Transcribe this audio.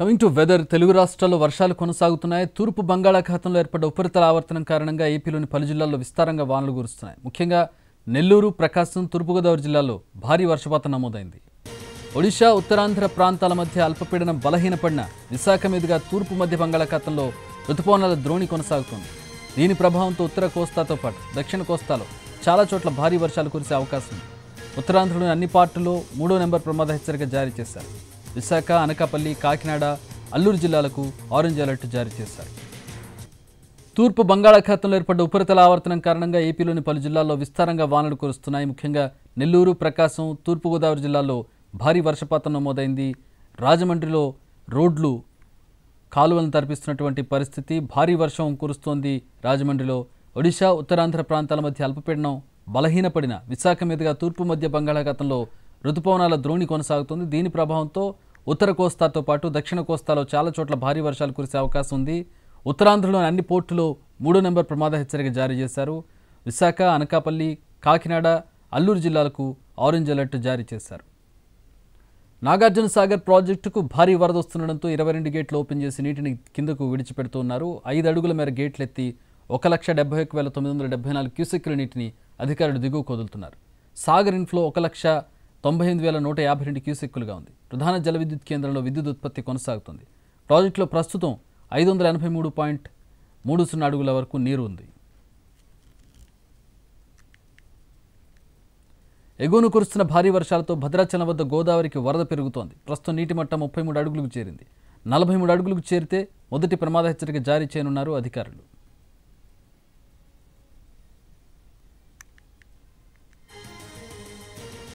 Coming to weather Telugu రాష్ట్రాల్లో వర్షాలు కొనసాగుతున్నాయి. తూర్పు బంగాళాఖాతంలో ఏర్పడ్డ ఉపరితల ఆవర్తనం కారణంగా ఏపీలోని పలు జిల్లాల్లో విస్తారంగా వానలు కురుస్తున్నాయి. ముఖ్యంగా నెల్లూరు, ప్రకాశం, తూర్పుగోదావరి జిల్లాల్లో భారీ వర్షపాతం నమోదైంది. ఒడిషా, ఉత్తరాంధ్ర ప్రాంతాల మధ్య అల్పపీడనం బలహీనపడిన విశాఖ మీదుగా తూర్పు మధ్య బంగాళాఖాతంలో రుతుపవనాల ద్రోణి కొనసాగుతోంది. దీని ప్రభావంతో ఉత్తర కోస్తాతో పాటు దక్షిణ కోస్తాలో చాలా చోట్ల భారీ వర్షాలు కురిసే అవకాశం ఉంది. ఉత్తరాంధ్రలోని అన్ని పార్టుల్లో 3వ నెంబర్ ప్రమాద హెచ్చరిక జారీ చేశారు. విశాఖ, అనకాపల్లి, కాకినాడ, అల్లూరు జిల్లాలకు ఆరెంజ్ అలర్ట్ జారీ చేశారు. తూర్పు బంగాళాఖాతంలో ఏర్పడ్డ ఉపరితల ఆవర్తనం కారణంగా ఏపీలోని పలు జిల్లాల్లో విస్తారంగా వానలు కురుస్తున్నాయి. ముఖ్యంగా నెల్లూరు, ప్రకాశం, తూర్పుగోదావరి జిల్లాల్లో భారీ వర్షపాతం నమోదైంది. రాజమండ్రిలో రోడ్లు కాలువలను తరపిస్తున్నటువంటి పరిస్థితి, భారీ వర్షం కురుస్తోంది. రాజమండ్రిలో ఒడిషా, ఉత్తరాంధ్ర ప్రాంతాల మధ్య అల్పపీడనం బలహీనపడిన విశాఖ మీదుగా తూర్పు మధ్య బంగాళాఖాతంలో రుతుపవనాల ద్రోణి కొనసాగుతుంది. దీని ప్రభావంతో ఉత్తర కోస్తాతో పాటు దక్షిణ కోస్తాలో చాలా చోట్ల భారీ వర్షాలు కురిసే అవకాశం ఉంది. ఉత్తరాంధ్రలోని అన్ని పోర్టులో 3వ నెంబర్ ప్రమాద హెచ్చరిక జారీ చేశారు. విశాఖ, అనకాపల్లి, కాకినాడ, అల్లూరు జిల్లాలకు ఆరెంజ్ అలర్ట్ జారీ చేశారు. నాగార్జున సాగర్ ప్రాజెక్టుకు భారీ వరద వస్తుండడంతో 22 గేట్లు ఓపెన్ చేసి నీటిని కిందకు విడిచిపెడుతున్నారు. 5 అడుగుల మేర గేట్లు ఎత్తి 1,71,974 క్యూసెక్కుల నీటిని అధికారులు దిగువకు వదులుతున్నారు. సాగర్ ఇన్ఫ్లో 1,98,152 క్యూసెక్కులుగా ఉంది. ప్రధాన జల విద్యుత్ కేంద్రంలో విద్యుత్ ఉత్పత్తి కొనసాగుతుంది. ప్రాజెక్టులో ప్రస్తుతం 583.30 అడుగుల వరకు నీరు ఉంది. ఎగువను కురుస్తున్న భారీ వర్షాలతో భద్రాచలం వద్ద గోదావరికి వరద పెరుగుతోంది. ప్రస్తుతం నీటి మట్టం 33 అడుగులకు చేరింది. 43 అడుగులకు చేరితే మొదటి ప్రమాద హెచ్చరిక జారీ చేయనున్నారు అధికారులు.